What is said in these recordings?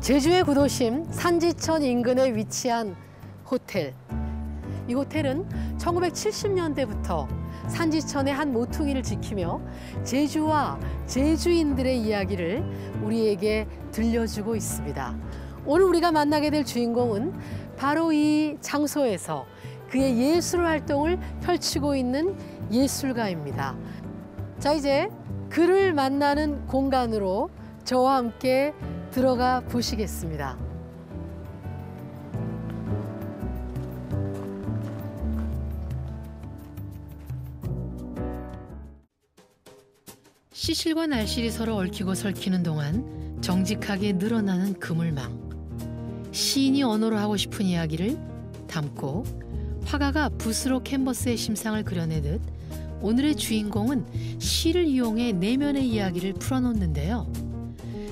제주의 구도심 산지천 인근에 위치한 호텔. 이 호텔은 1970년대부터 산지천의 한 모퉁이를 지키며 제주와 제주인들의 이야기를 우리에게 들려주고 있습니다. 오늘 우리가 만나게 될 주인공은 바로 이 장소에서 그의 예술 활동을 펼치고 있는 예술가입니다. 자, 이제 그를 만나는 공간으로 저와 함께 들어가 보시겠습니다. 시실과 날실이 서로 얽히고 설키는 동안 정직하게 늘어나는 그물망. 시인이 언어로 하고 싶은 이야기를 담고 화가가 붓으로 캔버스에 심상을 그려내듯 오늘의 주인공은 시를 이용해 내면의 이야기를 풀어놓는데요.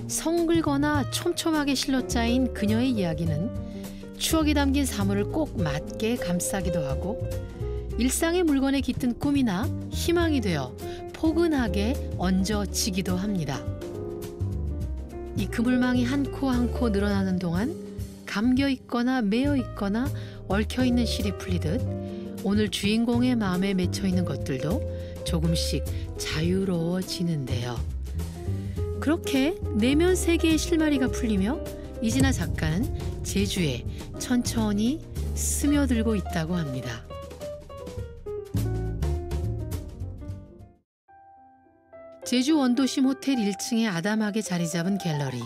성글거나 촘촘하게 실로 짜인 그녀의 이야기는 추억이 담긴 사물을 꼭 맞게 감싸기도 하고 일상의 물건에 깃든 꿈이나 희망이 되어 포근하게 얹어지기도 합니다. 이 그물망이 한 코 한 코 늘어나는 동안 감겨 있거나 매여 있거나 얽혀 있는 실이 풀리듯 오늘 주인공의 마음에 맺혀 있는 것들도 조금씩 자유로워지는데요. 그렇게 내면 세계의 실마리가 풀리며 이진아 작가는 제주에 천천히 스며들고 있다고 합니다. 제주 원도심 호텔 1층에 아담하게 자리 잡은 갤러리.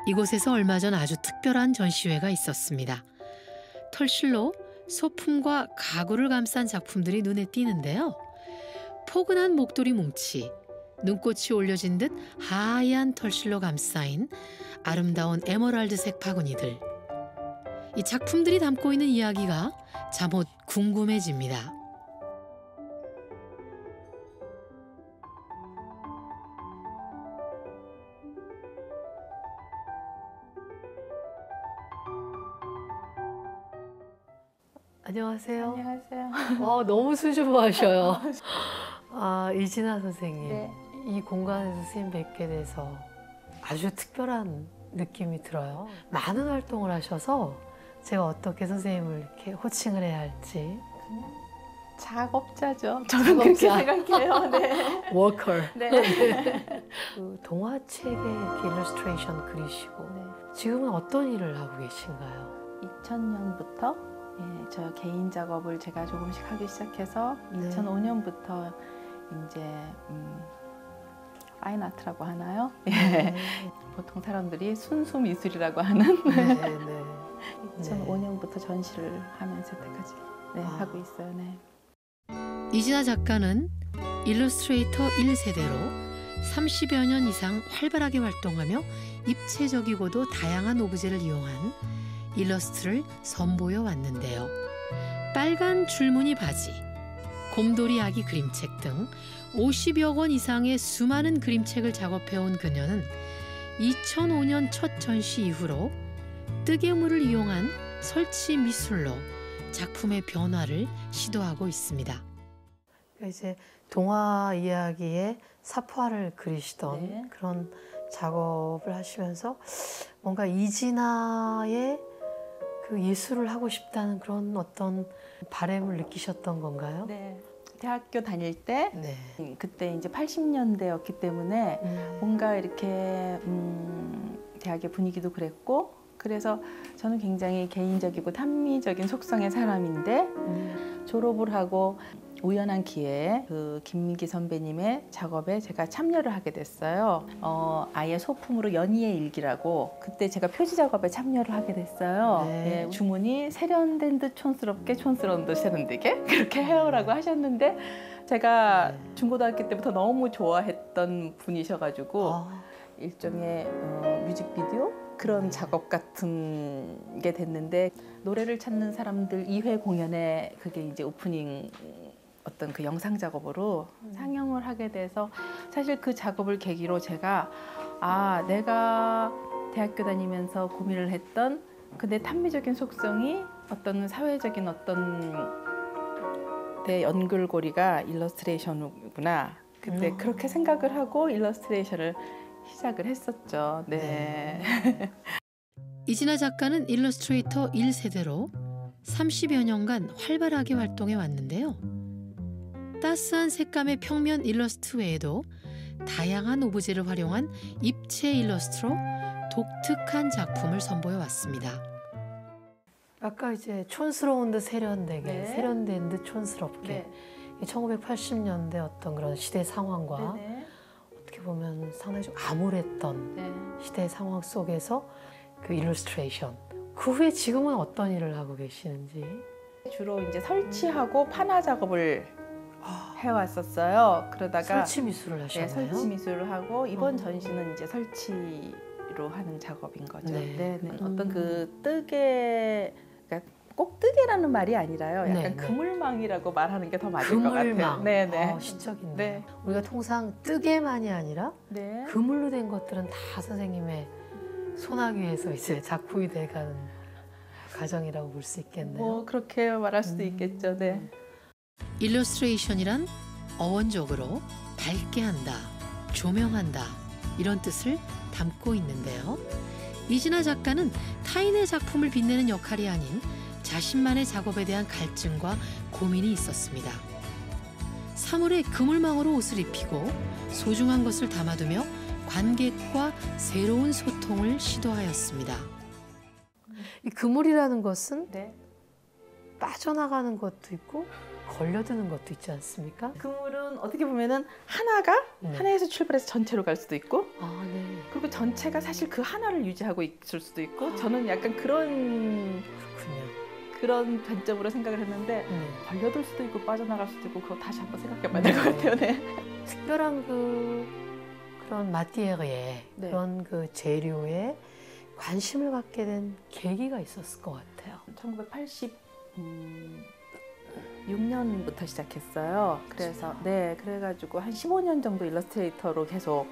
이곳에서 얼마 전 아주 특별한 전시회가 있었습니다. 털실로 소품과 가구를 감싼 작품들이 눈에 띄는데요. 포근한 목도리 뭉치, 눈꽃이 올려진 듯 하얀 털실로 감싸인 아름다운 에메랄드색 바구니들. 이 작품들이 담고 있는 이야기가 잠옷 궁금해집니다. 안녕하세요. 안녕하세요. 너무 수줍어하셔요. 이진아 선생님. 네. 이 공간에서 선생님 뵙게 돼서 아주 특별한 느낌이 들어요. 많은 활동을 하셔서 제가 어떻게 선생님을 이렇게 호칭을 해야 할지. 작업자죠. 저는 그렇게 생각해요. 네. 워커. 네. 그 동화책에 이렇게 일러스트레이션 그리시고 네. 지금은 어떤 일을 하고 계신가요? 2000년부터 저 개인 작업을 제가 조금씩 하기 시작해서 네. 2005년부터 이제 파인아트라고 하나요? 네. 보통 사람들이 순수 미술이라고 하는 네, 네. 2005년부터 전시를 하면서 여태까지 하고 있어요. 네. 이진아 작가는 일러스트레이터 1세대로 30여 년 이상 활발하게 활동하며 입체적이고도 다양한 오브제를 이용한 일러스트를 선보여 왔는데요. 빨간 줄무늬 바지, 곰돌이 아기 그림책 등 50여 권 이상의 수많은 그림책을 작업해온 그녀는 2005년 첫 전시 이후로 뜨개물을 이용한 설치 미술로 작품의 변화를 시도하고 있습니다. 이제 동화 이야기에 사파를 그리시던 네. 그런 작업을 하시면서 뭔가 이진아의 그 예술을 하고 싶다는 그런 어떤 바람을 느끼셨던 건가요? 네. 대학교 다닐 때 네. 그때 이제 80년대였기 때문에 뭔가 이렇게 대학의 분위기도 그랬고 그래서 저는 굉장히 개인적이고 탐미적인 속성의 사람인데 졸업을 하고 우연한 기회에 그 김민기 선배님의 작업에 제가 참여를 하게 됐어요. 아예 소품으로 연희의 일기라고 그때 제가 표지 작업에 참여를 하게 됐어요. 네. 예, 주문이 세련된 듯 촌스럽게 촌스러운 듯 세련되게 그렇게 해요라고 하셨는데 제가 중고등학교 때부터 너무 좋아했던 분이셔가지고 일종의 뮤직비디오 그런 작업 같은 게 됐는데 노래를 찾는 사람들 2회 공연에 그게 이제 오프닝 어떤 그 영상 작업으로 상영을 하게 돼서 사실 그 작업을 계기로 제가 내가 대학교 다니면서 고민을 했던 그 내 탐미적인 속성이 어떤 사회적인 어떤 내 연결고리가 일러스트레이션이구나. 그때 그렇게 생각을 하고 일러스트레이션을 시작을 했었죠. 네. 이진아 작가는 일러스트레이터 1세대로 30여 년간 활발하게 활동해 왔는데요. 따스한 색감의 평면 일러스트 외에도 다양한 오브제를 활용한 입체 일러스트로 독특한 작품을 선보여 왔습니다. 아까 이제 촌스러운 듯 세련되게, 네. 세련된 듯 촌스럽게, 1980년대 어떤 그런 시대 상황과 네네. 어떻게 보면 상당히 좀 암울했던 네. 시대 상황 속에서 그 일러스트레이션. 그 후에 지금은 어떤 일을 하고 계시는지. 주로 이제 설치하고 판화 작업을 해왔었어요. 그러다가 설치 미술을 네, 하셨나요? 설치 미술을 하고 이번 전시는 이제 설치로 하는 작업인 거죠. 네. 네. 네. 어떤 그 뜨개, 그러니까 꼭 뜨개라는 말이 아니라요. 약간 네, 네. 그물망이라고 말하는 게 더 맞을 것 같아요. 그물망. 네네. 시적이네요. 네. 우리가 통상 뜨개만이 아니라 네. 그물로 된 것들은 다 선생님의 손아귀에서 이제 작품이 돼가는 과정이라고 볼 수 있겠네요. 뭐 그렇게 말할 수도 있겠죠. 네. 일러스트레이션이란 어원적으로 밝게 한다, 조명한다 이런 뜻을 담고 있는데요. 이진아 작가는 타인의 작품을 빛내는 역할이 아닌 자신만의 작업에 대한 갈증과 고민이 있었습니다. 사물에 그물망으로 옷을 입히고 소중한 것을 담아두며 관객과 새로운 소통을 시도하였습니다. 이 그물이라는 것은 네. 빠져나가는 것도 있고 걸려드는 것도 있지 않습니까? 그물은 어떻게 보면은 하나가 네. 하나에서 출발해서 전체로 갈 수도 있고 아, 네. 그리고 전체가 사실 그 하나를 유지하고 있을 수도 있고 저는 약간 그런 그렇군요. 관점으로 생각을 했는데 네. 걸려들 수도 있고 빠져나갈 수도 있고 그거 다시 한번 생각해봐야 될 것 같아요. 네. 특별한 그런 마티에르에 네. 그런 그 재료에 관심을 갖게 된 계기가 있었을 것 같아요. 1986년부터 시작했어요. 그래서 네, 그래가지고 한 15년 정도 일러스트레이터로 계속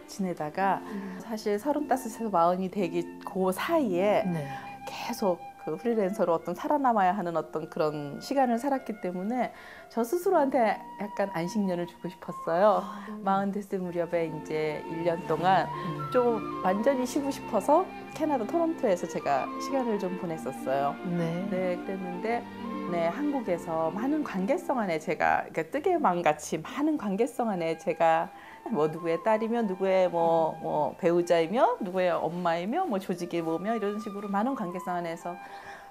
지내다가 사실 35에서 40이 되기 그 사이에 네. 계속 그 프리랜서로 어떤 살아남아야 하는 어떤 그런 시간을 살았기 때문에 저 스스로한테 약간 안식년을 주고 싶었어요. 40 됐을 무렵에 이제 1년 동안 좀 완전히 쉬고 싶어서 캐나다 토론토에서 제가 시간을 좀 보냈었어요. 네. 네, 그랬는데 네, 한국에서 많은 관계성 안에 제가 그러니까 뜨개망 같이 많은 관계성 안에 제가 뭐 누구의 딸이며 누구의 뭐 배우자이며 누구의 엄마이며 뭐 조직의 뭐며 이런 식으로 많은 관계성 안에서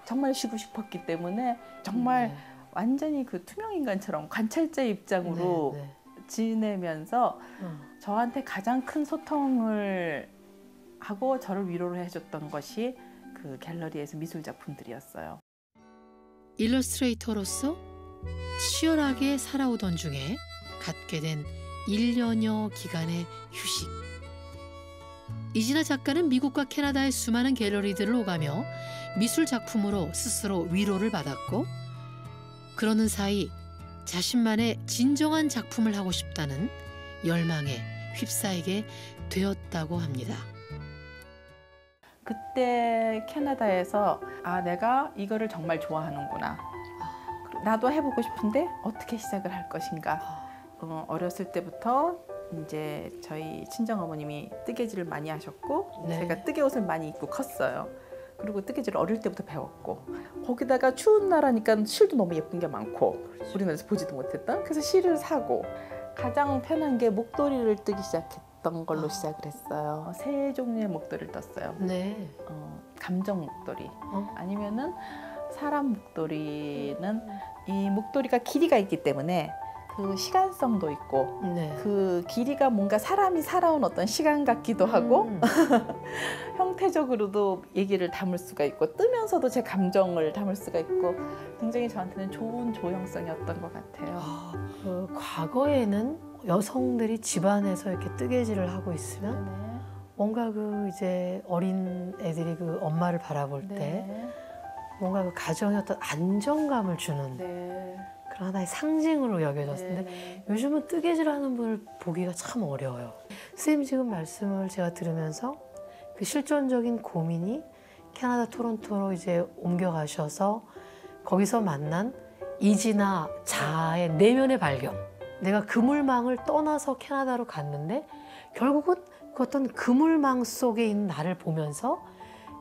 정말 쉬고 싶었기 때문에 정말 네. 완전히 그 투명 인간처럼 관찰자 입장으로 네, 네. 지내면서 저한테 가장 큰 소통을 하고 저를 위로를 해줬던 것이 그 갤러리에서 미술 작품들이었어요. 일러스트레이터로서 치열하게 살아오던 중에 갖게 된 1년여 기간의 휴식. 이진아 작가는 미국과 캐나다의 수많은 갤러리들을 오가며 미술 작품으로 스스로 위로를 받았고 그러는 사이 자신만의 진정한 작품을 하고 싶다는 열망에 휩싸이게 되었다고 합니다. 그때 캐나다에서 아, 내가 이거를 정말 좋아하는구나. 나도 해보고 싶은데 어떻게 시작을 할 것인가. 어렸을 때부터 이제 저희 친정어머님이 뜨개질을 많이 하셨고 네. 제가 뜨개 옷을 많이 입고 컸어요. 그리고 뜨개질을 어릴 때부터 배웠고 거기다가 추운 나라니까 실도 너무 예쁜 게 많고 우리나라에서 보지도 못했던 그래서 실을 사고 가장 편한 게 목도리를 뜨기 시작했던 걸로 시작을 했어요. 세 종류의 목도리를 떴어요. 네. 감정 목도리 아니면은 사람 목도리는 이 목도리가 길이가 있기 때문에 그 시간성도 있고 네. 그 길이가 뭔가 사람이 살아온 어떤 시간 같기도 하고 형태적으로도 얘기를 담을 수가 있고 뜨면서도 제 감정을 담을 수가 있고 굉장히 저한테는 좋은 조형성이었던 것 같아요. 과거에는 여성들이 집안에서 이렇게 뜨개질을 하고 있으면 네. 뭔가 그 이제 어린 애들이 그 엄마를 바라볼 때 네. 뭔가 그 가정에 어떤 안정감을 주는 네. 그런 하나의 상징으로 여겨졌는데 네. 요즘은 뜨개질하는 분을 보기가 참 어려워요. 선생님 지금 말씀을 제가 들으면서 그 실존적인 고민이 캐나다 토론토로 이제 옮겨가셔서 거기서 만난 이진아 자아의 내면의 발견. 내가 그물망을 떠나서 캐나다로 갔는데 결국은 그 어떤 그물망 속에 있는 나를 보면서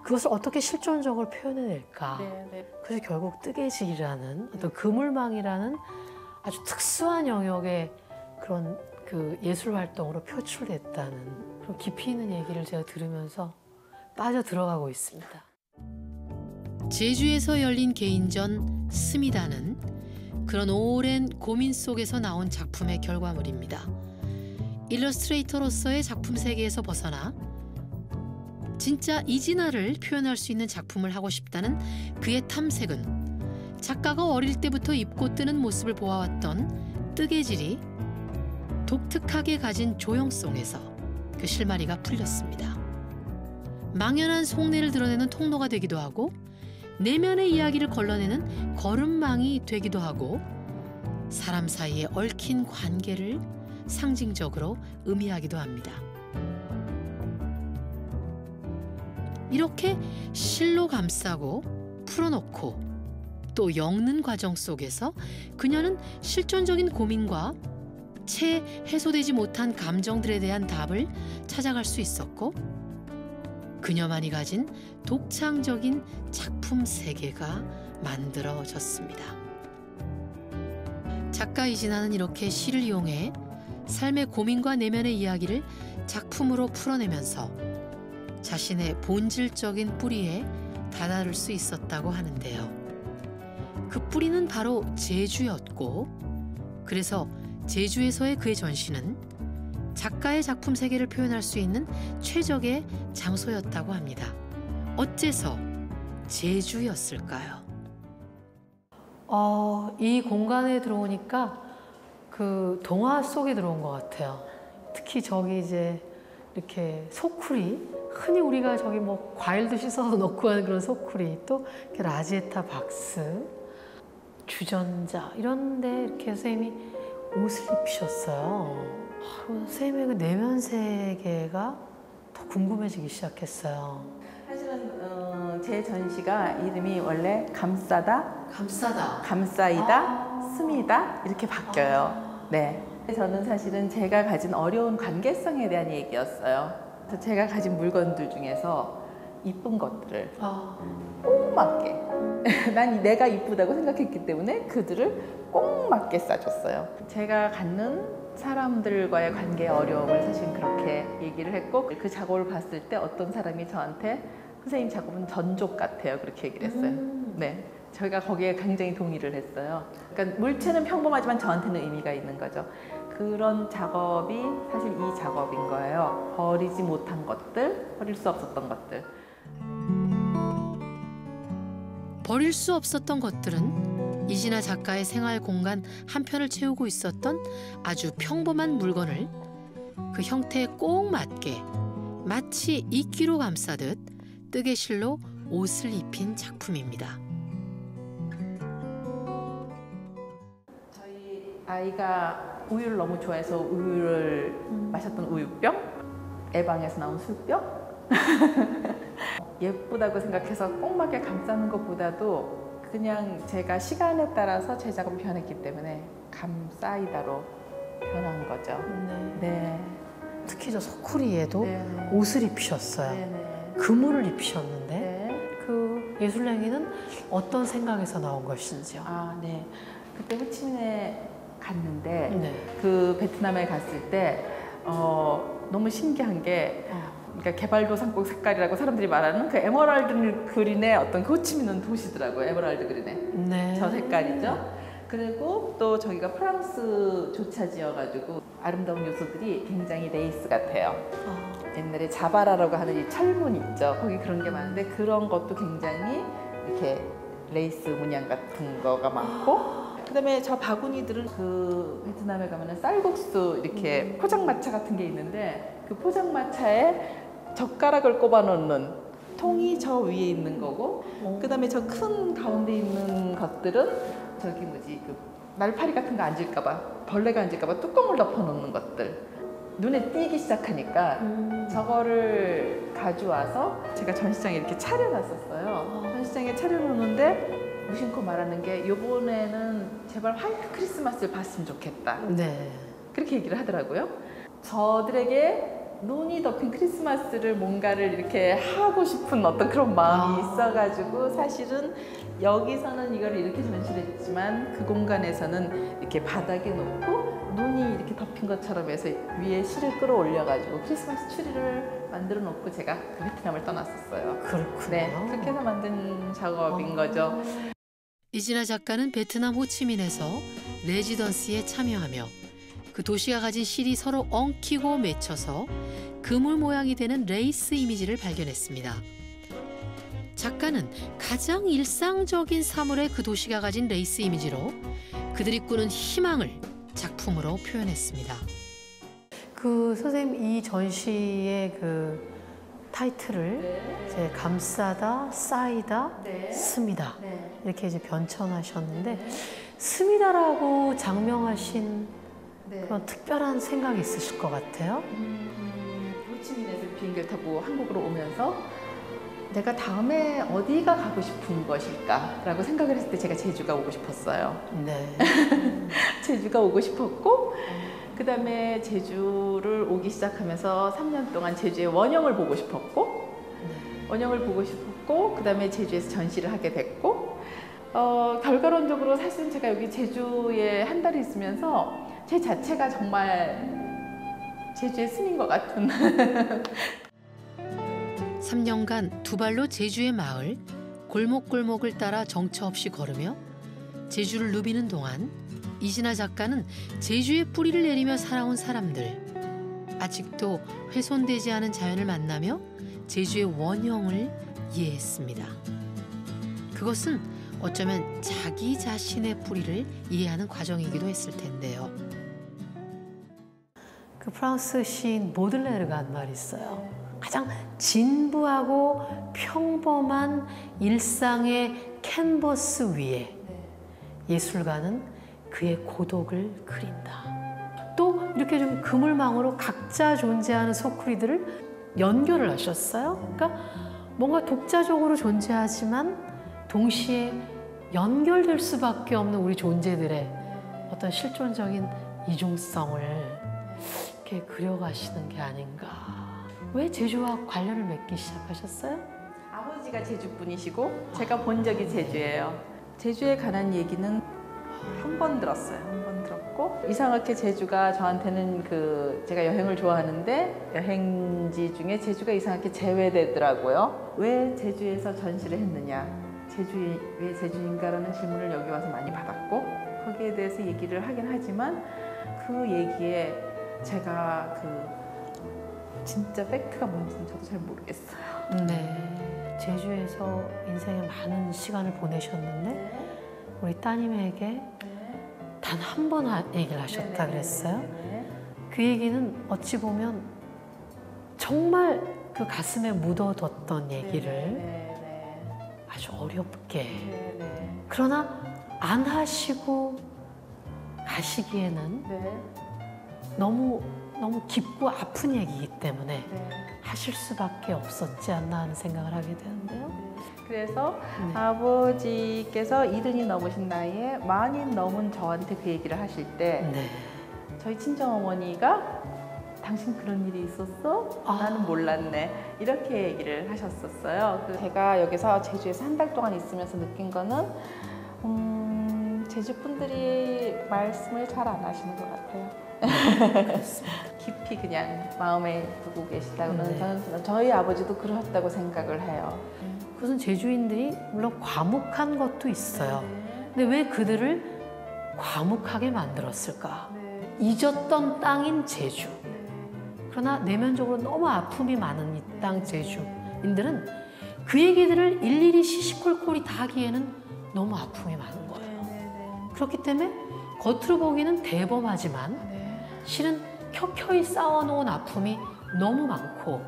그것을 어떻게 실존적으로 표현해낼까. 네, 네. 그래서 결국 뜨개질이라는 어떤 그물망이라는 아주 특수한 영역의 그런 그 예술 활동으로 표출됐다는 그런 깊이 있는 얘기를 제가 들으면서 빠져 들어가고 있습니다. 제주에서 열린 개인전 스미다는 그런 오랜 고민 속에서 나온 작품의 결과물입니다. 일러스트레이터로서의 작품 세계에서 벗어나 진짜 이진아를 표현할 수 있는 작품을 하고 싶다는 그의 탐색은 작가가 어릴 때부터 입고 뜨는 모습을 보아왔던 뜨개질이 독특하게 가진 조형성에서 그 실마리가 풀렸습니다. 망연한 속내를 드러내는 통로가 되기도 하고 내면의 이야기를 걸러내는 걸음망이 되기도 하고 사람 사이에 얽힌 관계를 상징적으로 의미하기도 합니다. 이렇게 실로 감싸고 풀어놓고 또 엮는 과정 속에서 그녀는 실존적인 고민과 채 해소되지 못한 감정들에 대한 답을 찾아갈 수 있었고 그녀만이 가진 독창적인 작품 세계가 만들어졌습니다. 작가 이진아는 이렇게 시를 이용해 삶의 고민과 내면의 이야기를 작품으로 풀어내면서 자신의 본질적인 뿌리에 다다를 수 있었다고 하는데요. 그 뿌리는 바로 제주였고 그래서 제주에서의 그의 전시는 작가의 작품 세계를 표현할 수 있는 최적의 장소였다고 합니다. 어째서 제주였을까요? 이 공간에 들어오니까 그 동화 속에 들어온 것 같아요. 특히 저기 이제 이렇게 소쿠리, 흔히 우리가 저기 뭐 과일도 씻어서 넣고 하는 그런 소쿠리, 또 이렇게 라지에타 박스, 주전자 이런데 이렇게 선생님이 옷을 입히셨어요. 선생님의 그 내면 세계가 더 궁금해지기 시작했어요. 사실은 제 전시가 이름이 원래 감싸다, 감싸다, 감싸이다, 스미다 이렇게 바뀌어요. 네. 저는 사실은 제가 가진 어려운 관계성에 대한 얘기였어요. 그래서 제가 가진 물건들 중에서 이쁜 것들을 꼭 맞게 난 내가 이쁘다고 생각했기 때문에 그들을 꼭 맞게 싸줬어요. 제가 갖는 사람들과의 관계의 어려움을 사실 그렇게 얘기를 했고 그 작업을 봤을 때 어떤 사람이 저한테 선생님 작업은 전족 같아요 그렇게 얘기를 했어요. 네, 저희가 거기에 굉장히 동의를 했어요. 그러니까 물체는 평범하지만 저한테는 의미가 있는 거죠. 그런 작업이 사실 이 작업인 거예요. 버리지 못한 것들, 버릴 수 없었던 것들. 버릴 수 없었던 것들은 이진아 작가의 생활 공간 한편을 채우고 있었던 아주 평범한 물건을 그 형태에 꼭 맞게 마치 이끼로 감싸듯 뜨개실로 옷을 입힌 작품입니다. 저희 아이가 우유를 너무 좋아해서 우유를 마셨던 우유병, 애방에서 나온 술병 예쁘다고 생각해서 꼭 맞게 감싸는 것보다도 그냥 제가 시간에 따라서 제 작업을 변했기 때문에 감싸이다로 변한 거죠. 네. 특히 저 소쿠리에도 네네. 옷을 입히셨어요. 네네. 그물을 입히셨는데 네. 그 예술행위는 어떤 생각에서 나온 것인지요? 아, 네. 그때 호치민에 갔는데 네. 그 베트남에 갔을 때 너무 신기한 게 그러니까 개발도상국 색깔이라고 사람들이 말하는 그 에메랄드 그린의 어떤 그 호치민은 도시더라고요. 에메랄드 그린의 네. 저 색깔이죠. 그리고 또 저기가 프랑스 조차지여가지고 아름다운 요소들이 굉장히 레이스 같아요. 옛날에 자바라라고 하는 이 철문 있죠. 거기 그런 게 많은데 그런 것도 굉장히 이렇게 레이스 문양 같은 거가 많고 그다음에 저 바구니들은 그 베트남에 가면은 쌀국수 이렇게 포장마차 같은 게 있는데 그 포장마차에 젓가락을 꼽아 놓는 통이 저 위에 있는 거고 그다음에 저 큰 가운데 있는 것들은 저기 뭐지 그 날파리 같은 거 앉을까봐 벌레가 앉을까봐 뚜껑을 덮어 놓는 것들 눈에 띄기 시작하니까 저거를 가져와서 제가 전시장에 이렇게 차려놨었어요. 전시장에 차려놓는데 무심코 말하는 게 이번에는 제발 화이트 크리스마스를 봤으면 좋겠다. 네. 그렇게 얘기를 하더라고요. 저들에게 눈이 덮인 크리스마스를 뭔가를 이렇게 하고 싶은 어떤 그런 마음이 있어가지고 사실은 여기서는 이걸 이렇게 전시를 했지만 그 공간에서는 이렇게 바닥에 놓고 눈이 이렇게 덮인 것처럼 해서 위에 실을 끌어올려가지고 크리스마스 트리를 만들어 놓고 제가 그 베트남을 떠났었어요. 그렇군요. 네, 그렇게 해서 만든 작업인 거죠. 이진아 작가는 베트남 호치민에서 레지던시에 참여하며 그 도시가 가진 실이 서로 엉키고 맺혀서 그물 모양이 되는 레이스 이미지를 발견했습니다. 작가는 가장 일상적인 사물의 그 도시가 가진 레이스 이미지로 그들이 꾸는 희망을 작품으로 표현했습니다. 그 선생님 이 전시의 그 타이틀을 이제 감싸다, 쌓이다, 스미다 이렇게 이제 변천하셨는데 스미다라고 장명하신 그런 특별한 생각이 있으실 것 같아요. 호치민에서 비행기를 타고 한국으로 오면서 내가 다음에 어디가 가고 싶은 것일까라고 생각을 했을 때 제가 제주가 오고 싶었어요. 네. 제주가 오고 싶었고 그다음에 제주를 오기 시작하면서 3년 동안 제주의 원형을 보고 싶었고 원형을 보고 싶었고 그다음에 제주에서 전시를 하게 됐고 결과론적으로 사실은 제가 여기 제주에 한 달 있으면서 제 자체가 정말 제주의 스님 것 같은 3년간 두 발로 제주의 마을 골목골목을 따라 정처 없이 걸으며 제주를 누비는 동안 이진아 작가는 제주의 뿌리를 내리며 살아온 사람들, 아직도 훼손되지 않은 자연을 만나며 제주의 원형을 이해했습니다. 그것은 어쩌면 자기 자신의 뿌리를 이해하는 과정이기도 했을 텐데요. 그 프랑스 시인 보들레르가 한 말이 있어요. 가장 진부하고 평범한 일상의 캔버스 위에 예술가는 그의 고독을 그린다. 또 이렇게 좀 그물망으로 각자 존재하는 소쿠리들을 연결을 하셨어요. 그러니까 뭔가 독자적으로 존재하지만 동시에 연결될 수밖에 없는 우리 존재들의 어떤 실존적인 이중성을 이렇게 그려가시는 게 아닌가. 왜 제주와 관련을 맺기 시작하셨어요? 아버지가 제주 분이시고 제가 본 적이 제주예요. 제주에 관한 얘기는 한 번 들었어요. 한 번 들었고 이상하게 제주가 저한테는 제가 여행을 좋아하는데 여행지 중에 제주가 이상하게 제외되더라고요. 왜 제주에서 전시를 했느냐, 왜 제주인가라는 질문을 여기 와서 많이 받았고 거기에 대해서 얘기를 하긴 하지만 그 얘기에 제가 진짜 팩트가 뭔지는 저도 잘 모르겠어요. 네, 제주에서 인생의 많은 시간을 보내셨는데 우리 따님에게 단 한 번 얘기를 하셨다 그랬어요. 그 얘기는 어찌 보면 정말 그 가슴에 묻어뒀던 얘기를 아주 어렵게 그러나 안 하시고 가시기에는 너무 깊고 아픈 얘기이기 때문에 하실 수밖에 없었지 않나 하는 생각을 하게 되는데요. 그래서 아버지께서 70이 넘으신 나이에 많이 넘은 저한테 그 얘기를 하실 때 저희 친정어머니가 당신 그런 일이 있었어? 나는 몰랐네. 이렇게 얘기를 하셨었어요. 제가 여기서 제주에서 한 달 동안 있으면서 느낀 거는 제주 분들이 말씀을 잘 안 하시는 것 같아요. 깊이 그냥 마음에 두고 계시다고는 저는 저희 아버지도 그러셨다고 생각을 해요. 그것은 제주인들이 물론 과묵한 것도 있어요. 근데 왜 그들을 과묵하게 만들었을까? 잊었던 땅인 제주. 그러나 내면적으로 너무 아픔이 많은 이 땅 제주인들은 그 얘기들을 일일이 시시콜콜이 다 하기에는 너무 아픔이 많은 거예요. 그렇기 때문에 겉으로 보기는 대범하지만 실은 켜켜이 쌓아놓은 아픔이 너무 많고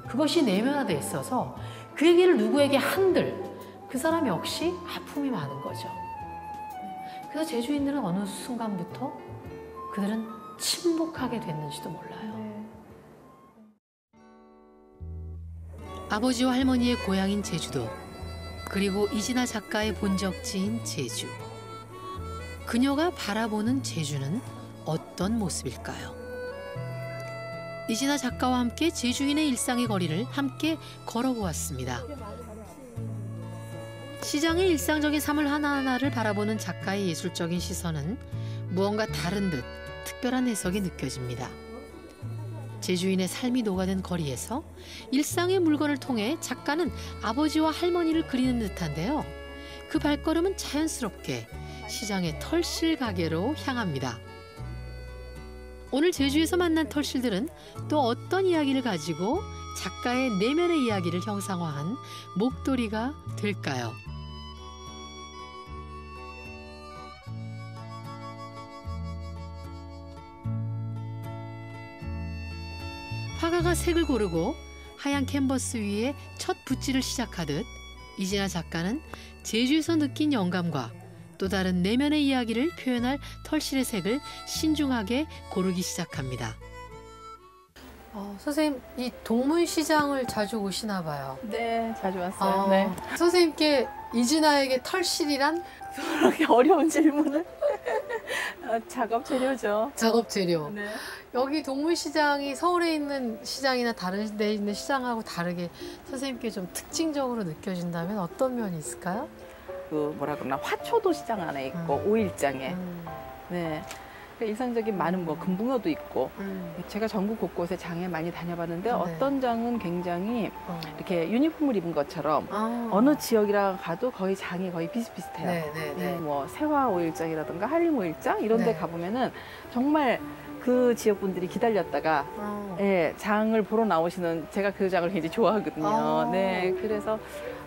그것이 내면화돼 있어서 그 얘기를 누구에게 한들 그 사람 역시 아픔이 많은 거죠. 그래서 제주인들은 어느 순간부터 그들은 침묵하게 됐는지도 몰라요. 아버지와 할머니의 고향인 제주도, 그리고 이진아 작가의 본적지인 제주. 그녀가 바라보는 제주는 어떤 모습일까요? 이진아 작가와 함께 제주인의 일상의 거리를 함께 걸어보았습니다. 시장의 일상적인 삶을 하나하나를 바라보는 작가의 예술적인 시선은 무언가 다른 듯 특별한 해석이 느껴집니다. 제주인의 삶이 녹아든 거리에서 일상의 물건을 통해 작가는 아버지와 할머니를 그리는 듯한데요. 그 발걸음은 자연스럽게 시장의 털실 가게로 향합니다. 오늘 제주에서 만난 털실들은 또 어떤 이야기를 가지고 작가의 내면의 이야기를 형상화한 목도리가 될까요? 화가가 색을 고르고 하얀 캔버스 위에 첫 붓질을 시작하듯 이진아 작가는 제주에서 느낀 영감과 또 다른 내면의 이야기를 표현할 털실의 색을 신중하게 고르기 시작합니다. 선생님, 이 동문시장을 자주 오시나 봐요. 네, 자주 왔어요. 네. 선생님께 이진아에게 털실이란? 그렇게 어려운 질문을. 작업 재료죠. 작업 재료. 네. 여기 동문시장이 서울에 있는 시장이나 다른 데 있는 시장하고 다르게 선생님께 좀 특징적으로 느껴진다면 어떤 면이 있을까요? 그 뭐라 그러나 화초도 시장 안에 있고 오일장에 네. 일상적인 많은 뭐 금붕어도 있고 제가 전국 곳곳에 장에 많이 다녀봤는데 어떤 장은 굉장히 이렇게 유니폼을 입은 것처럼 어느 지역이라 가도 거의 장이 거의 비슷비슷해요. 네, 뭐 세화 오일장이라든가 한림 오일장 이런 데 가보면은 정말 그 지역 분들이 기다렸다가 예, 장을 보러 나오시는 제가 그 장을 굉장히 좋아하거든요. 네, 그래서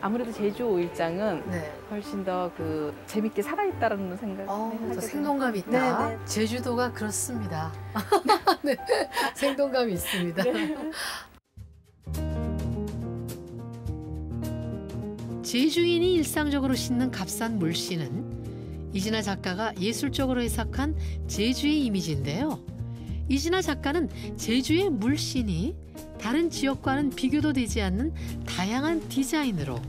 아무래도 제주 오일장은 훨씬 더 그 재밌게 살아있다라는 생각이 더 생동감이 있다. 네. 제주도가 그렇습니다. 네, 생동감이 있습니다. 제주인이 일상적으로 신는 값싼 물씬은 이진아 작가가 예술적으로 해석한 제주의 이미지인데요. 이진아 작가는 제주의 물씬이 다른 지역과는 비교도 되지 않는 다양한 디자인으로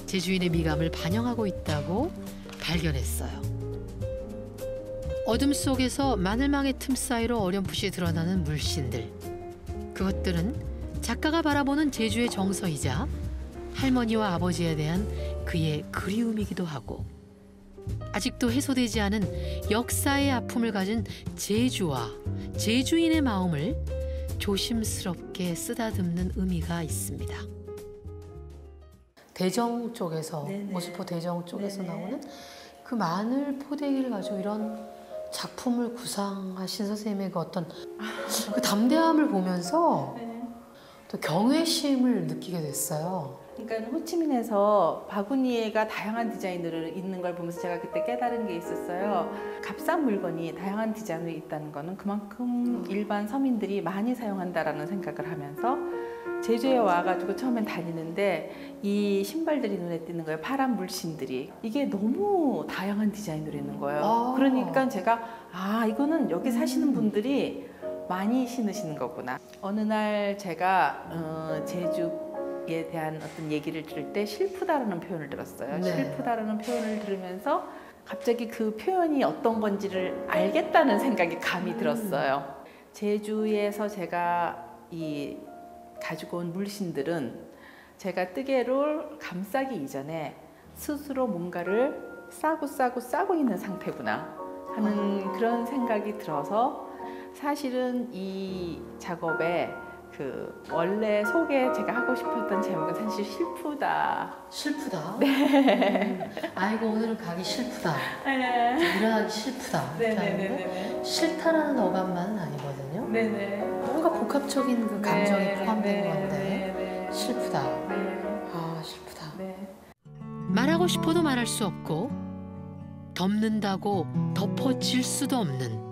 제주인의 미감을 반영하고 있다고 발견했어요. 어둠 속에서 마늘망의 틈 사이로 어렴풋이 드러나는 물씬들. 그것들은 작가가 바라보는 제주의 정서이자 할머니와 아버지에 대한 그의 그리움이기도 하고 아직도 해소되지 않은 역사의 아픔을 가진 제주와 제주인의 마음을 조심스럽게 쓰다듬는 의미가 있습니다. 대정 쪽에서, 모스포 대정 쪽에서 나오는 그 마늘 포대기를 가지고 이런 작품을 구상하신 선생님의 그 어떤 그 담대함을 보면서 또 경외심을 느끼게 됐어요. 그러니까 호치민에서 바구니에가 다양한 디자인으로 있는 걸 보면서 제가 그때 깨달은 게 있었어요. 값싼 물건이 다양한 디자인으로 있다는 거는 그만큼 일반 서민들이 많이 사용한다라는 생각을 하면서 제주에 와가지고 처음엔 다니는데 이 신발들이 눈에 띄는 거예요. 파란 물씬들이. 이게 너무 다양한 디자인으로 있는 거예요. 그러니까 제가 이거는 여기 사시는 분들이 많이 신으시는 거구나. 어느 날 제가 제주에 대한 어떤 얘기를 들을 때 실프다라는 표현을 들었어요. 실프다라는 표현을 들으면서 갑자기 그 표현이 어떤 건지를 알겠다는 생각이 감이 들었어요. 제주에서 제가 가지고 온 물씬들은 제가 뜨개를 감싸기 이전에 스스로 뭔가를 싸고 있는 상태구나 하는 그런 생각이 들어서 사실은 이 작업에 그 원래 소개 제가 하고 싶었던 제목은 사실 실프다. 실프다? 네. 아이고 오늘은 가기 실프다. 일어나기 실프다. 네네네. 싫다라는 어감만은 아니거든요. 네네. 뭔가 복합적인 그 감정이 포함된 건데 실프다. 실프다. 말하고 싶어도 말할 수 없고 덮는다고 덮어질 수도 없는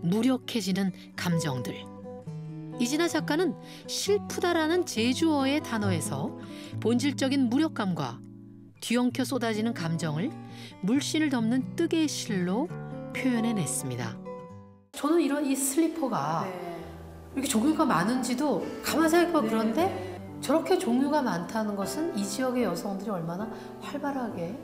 무력해지는 감정들. 이진아 작가는 실프다라는 제주어의 단어에서 본질적인 무력감과 뒤엉켜 쏟아지는 감정을 물씬을 덮는 뜨개의 실로 표현해냈습니다. 저는 이 슬리퍼가 이렇게 종류가 많은지도 가만 생각해보면 그런데 저렇게 종류가 많다는 것은 이 지역의 여성들이 얼마나 활발하게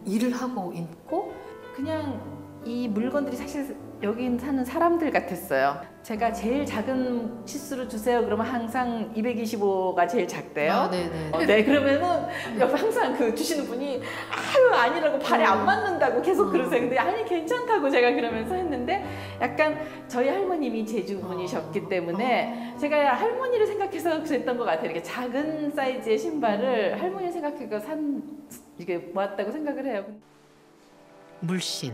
일을 하고 있고 그냥 이 물건들이 사실 여기 사는 사람들 같았어요. 제가 제일 작은 치수로 주세요. 그러면 항상 225가 제일 작대요. 아, 네네. 네, 그러면은 옆에 항상 그 주시는 분이 아유 아니라고 발에 안 맞는다고 계속 그러세요. 근데 아니 괜찮다고 제가 그러면서 했는데 약간 저희 할머님이 제주 분이셨기 때문에 제가 할머니를 생각해서 그랬던 것 같아요. 이렇게 작은 사이즈의 신발을 할머니 생각해서 이게 모았다고 생각을 해요. 물씬.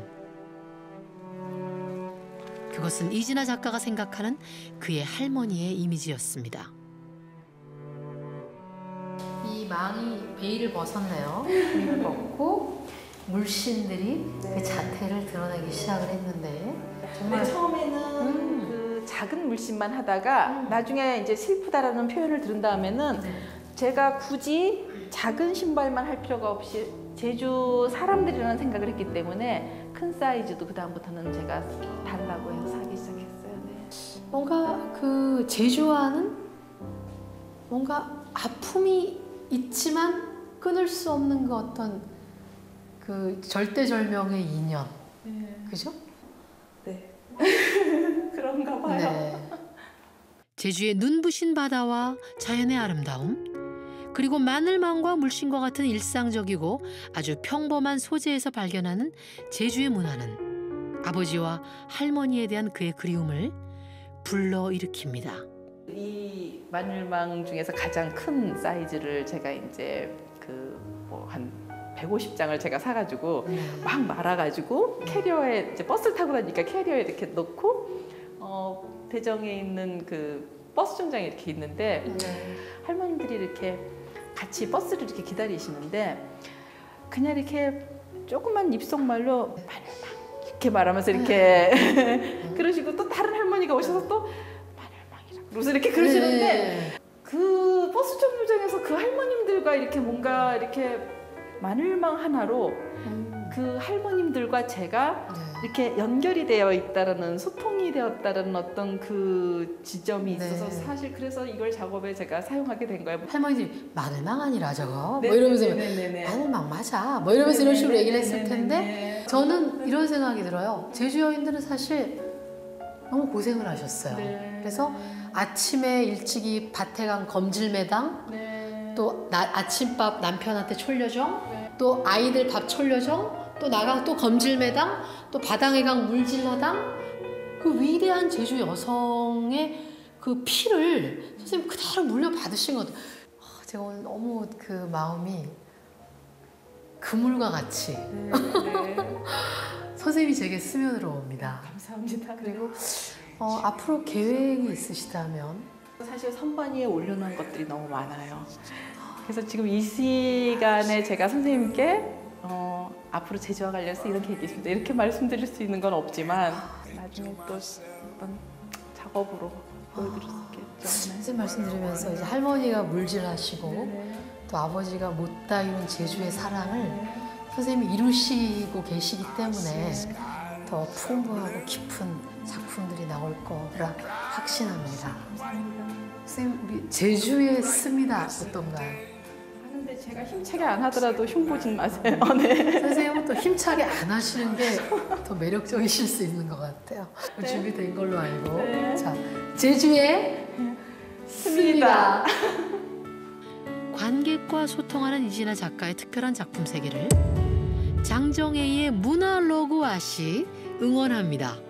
그것은 이진아 작가가 생각하는 그의 할머니의 이미지였습니다. 이 망이 베일을 벗었네요. 베일을 벗고 물씬들이 그 자태를 드러내기 시작을 했는데 정말 처음에는 그 작은 물씬만 하다가 나중에 이제 슬프다라는 표현을 들은 다음에는 제가 굳이 작은 신발만 할 필요가 없이 제주 사람들이라는 생각을 했기 때문에 큰 사이즈도 그 다음부터는 제가 달라고 해서 사기 시작했어요. 네. 뭔가 그 제주와는 뭔가 아픔이 있지만 끊을 수 없는 그 어떤 그 절대절명의 인연, 네. 그죠? 네. 그런가 봐요. 네. 제주의 눈부신 바다와 자연의 아름다움, 그리고 마늘망과 물씬과 같은 일상적이고 아주 평범한 소재에서 발견하는 제주의 문화는 아버지와 할머니에 대한 그의 그리움을 불러일으킵니다. 이 마늘망 중에서 가장 큰 사이즈를 제가 이제 그 뭐 한 150장을 제가 사가지고 막 말아가지고 캐리어에 이제 버스를 타고 다니니까 캐리어에 이렇게 넣고 대정에 있는 그 버스 정장이 이렇게 있는데 할머니들이 이렇게 같이 버스를 이렇게 기다리시는데 그냥 이렇게 조그만 입속말로 마늘망 이렇게 말하면서 이렇게 그러시고 또 다른 할머니가 오셔서 또 마늘망이라고 그러면서 이렇게 그러시는데 그 버스 정류장에서 그 할머님들과 이렇게 뭔가 이렇게 마늘망 하나로 그 할머님들과 제가 이렇게 연결이 되어 있다라는 소통이 되었다라는 어떤 그 지점이 있어서 사실 그래서 이걸 작업에 제가 사용하게 된 거예요. 할머니들이 마늘망 아니라 저거 네, 뭐 이러면서 네네네네. 마늘망 맞아 뭐 이러면서 이런 식으로 얘기를 했을 텐데 네네네. 저는 이런 생각이 들어요. 제주 여인들은 사실 너무 고생을 하셨어요. 네. 그래서 아침에 일찍이 밭에 간 검질매당, 네. 또 아침밥 남편한테 촐려정, 또 아이들 밥 촐려정, 또 나가 또 검질매당, 또 바당에 간 물질러당, 그 위대한 제주 여성의 그 피를 선생님 그대로 물려받으신 것 같아요. 제가 오늘 너무 그 마음이 그물과 같이 네. 선생님이 제게 스며들어 옵니다. 감사합니다. 그리고 앞으로 계획이 있으시다면? 사실 선반 위에 올려놓은 것들이 너무 많아요. 그래서 지금 이 시간에 제가 선생님께 앞으로 제주와 관련해서 이런 계획이 있습니다. 이렇게 말씀드릴 수 있는 건 없지만 나중에 또 어떤 작업으로 보여드릴 수 있겠죠. 네. 선생님 말씀 들으면서 이제 할머니가 물질하시고 또 아버지가 못다 이룬 제주의 사랑을 선생님이 이루시고 계시기 때문에 더 풍부하고 깊은 작품들이 나올 거라 확신합니다. 선생님 우리 제주의 습니다 어떤가요? 하는데 제가 힘차게 안 하더라도 흉보진 마세요. 네. 선생님은 또 힘차게 안 하시는 게 더 매력적이실 수 있는 것 같아요. 네. 준비된 걸로 알고 네. 자 제주의 습니다. 관객과 소통하는 이진아 작가의 특별한 작품 세계를 장정혜의 문화 로그 아시 응원합니다.